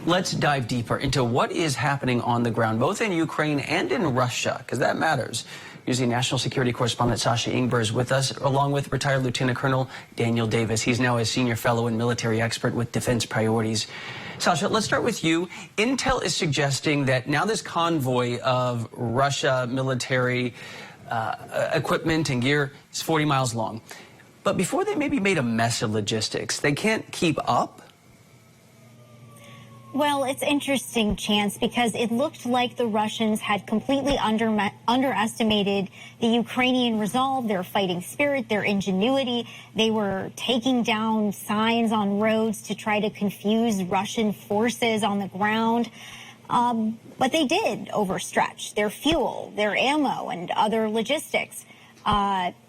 Let's dive deeper into what is happening on the ground, both in Ukraine and in Russia, because that matters. Newsy national security correspondent Sasha Ingber is with us, along with retired Lieutenant Colonel Daniel Davis. He's now a senior fellow and military expert with Defense Priorities. Sasha, let's start with you. Intel is suggesting that now this convoy of Russia military equipment and gear is 40 miles long. But before they maybe made a mess of logistics, they can't keep up? Well, it's interesting, Chance, because it looked like the Russians had completely underestimated the Ukrainian resolve, their fighting spirit, their ingenuity. They were taking down signs on roads to try to confuse Russian forces on the ground. But they did overstretch their fuel, their ammo, and other logistics.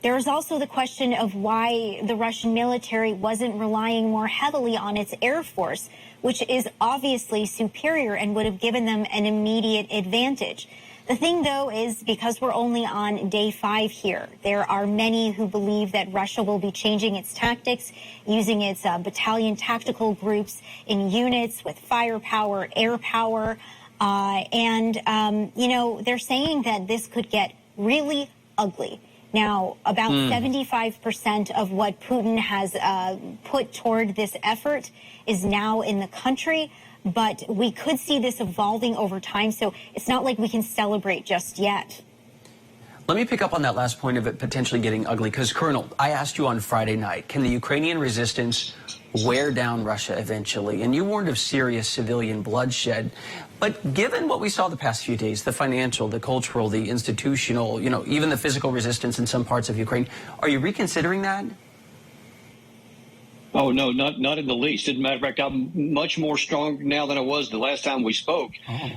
There's also the question of why the Russian military wasn't relying more heavily on its air force, which is obviously superior and would have given them an immediate advantage. The thing, though, is because we're only on day 5 here, there are many who believe that Russia will be changing its tactics, using its battalion tactical groups in units with firepower, air power, you know, they're saying that this could get really ugly. Now, about 75% of what Putin has put toward this effort is now in the country, but we could see this evolving over time, so it's not like we can celebrate just yet. Let me pick up on that last point of it potentially getting ugly, because, Colonel, I asked you on Friday night, can the Ukrainian resistance wear down Russia eventually? And you warned of serious civilian bloodshed. But given what we saw the past few days, the financial, the cultural, the institutional, you know, even the physical resistance in some parts of Ukraine, are you reconsidering that? Oh, no, not in the least. As a matter of fact, I'm much more strong now than I was the last time we spoke,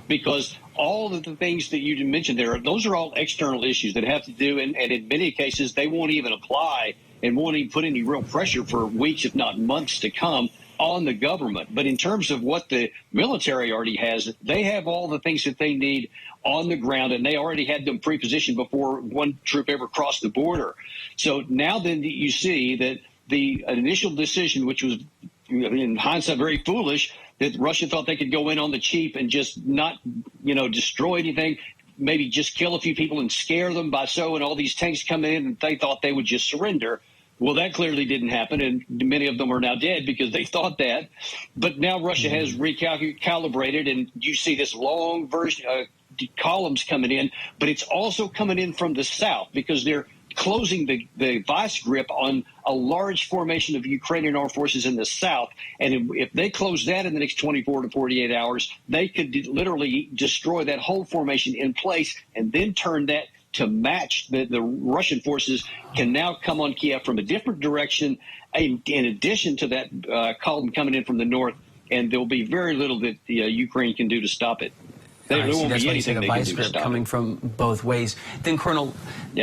because all of the things that you mentioned there, those are all external issues that have to do, and in many cases, they won't even apply and won't even put any real pressure for weeks, if not months to come on the government. But in terms of what the military already has, they have all the things that they need on the ground, and they already had them pre-positioned before one troop ever crossed the border. So now then you see that the initial decision, which was in hindsight very foolish, that Russia thought they could go in on the cheap and just not, you know, destroy anything, maybe just kill a few people and scare them by and all these tanks come in, and they thought they would just surrender. Well, that clearly didn't happen, and many of them are now dead because they thought that. But now Russia has recalibrated, and you see this long columns coming in, but it's also coming in from the south because they're closing the vice grip on a large formation of Ukrainian armed forces in the south. And if they close that in the next 24 to 48 hours, they could literally destroy that whole formation in place and then turn that to match the Russian forces can now come on Kiev from a different direction, in addition to that column coming in from the north, and there'll be very little that Ukraine can do to stop it. There won't be anything they can do to stop coming it. from both ways. Then, Colonel,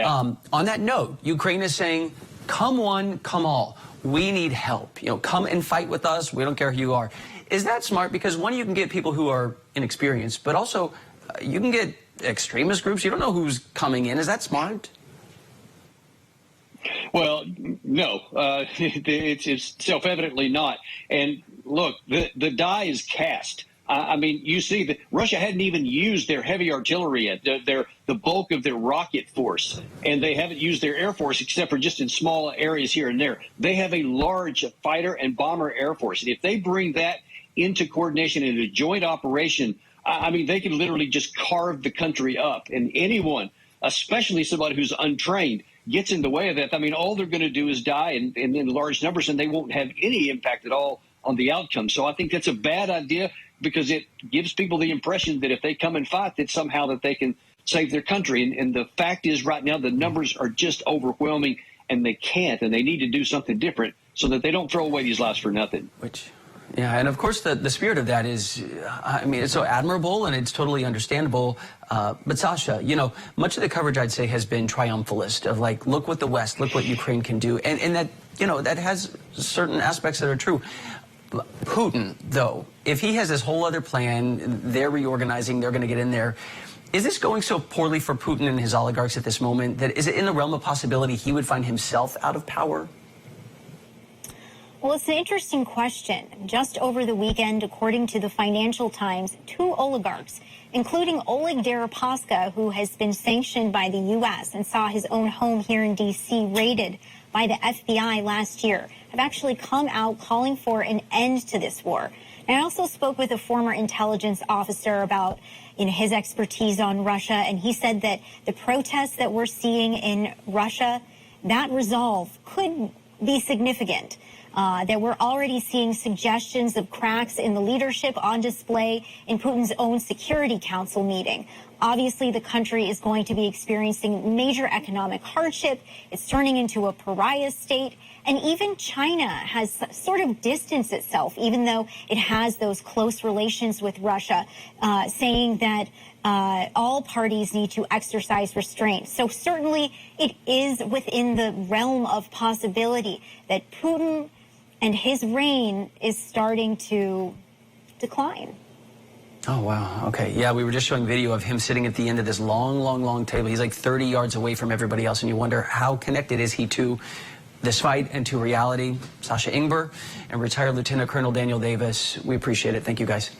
on that note, Ukraine is saying, come one, come all. We need help. You know, come and fight with us. We don't care who you are. Is that smart? Because one, you can get people who are inexperienced, but also you can get extremist groups. You don't know who's coming in. Is that smart? Well, no, it's self-evidently not. And look, the die is cast. I mean, you see that Russia hadn't even used their heavy artillery yet, the bulk of their rocket force, and they haven't used their air force except for just in small areas here and there. They have a large fighter and bomber air force, and if they bring that into coordination in a joint operation, I mean, they can literally just carve the country up. And anyone, especially somebody who's untrained, gets in the way of that. I mean, all they're going to do is die in large numbers, and they won't have any impact at all on the outcome. So I think that's a bad idea because it gives people the impression that if they come and fight, that somehow that they can save their country. And the fact is right now the numbers are just overwhelming, and they can't, and they need to do something different so that they don't throw away these lives for nothing. Yeah, and of course the spirit of that is, I mean, it's so admirable and it's totally understandable. But Sasha, you know, much of the coverage, I'd say, has been triumphalist of like, look what the West, look what Ukraine can do. And that, you know, that has certain aspects that are true. Putin, though, if he has this whole other plan, they're reorganizing, they're going to get in there. Is this going so poorly for Putin and his oligarchs at this moment that is it in the realm of possibility he would find himself out of power? Well, it's an interesting question. Just over the weekend, according to the Financial Times, 2 oligarchs, including Oleg Deripaska, who has been sanctioned by the U.S. and saw his own home here in D.C. raided by the FBI last year, have actually come out calling for an end to this war. And I also spoke with a former intelligence officer about his expertise on Russia, and he said that the protests that we're seeing in Russia, that resolve could be significant. That we're already seeing suggestions of cracks in the leadership on display in Putin's own Security Council meeting. Obviously, the country is going to be experiencing major economic hardship. It's turning into a pariah state. And even China has sort of distanced itself, even though it has those close relations with Russia, saying that all parties need to exercise restraint. So certainly it is within the realm of possibility that Putin and his reign is starting to decline. Oh, wow. Okay. Yeah, we were just showing video of him sitting at the end of this long table. He's like 30 yards away from everybody else, and you wonder how connected is he to this fight and to reality. Sasha Ingber and retired Lieutenant Colonel Daniel Davis, we appreciate it. Thank you, guys.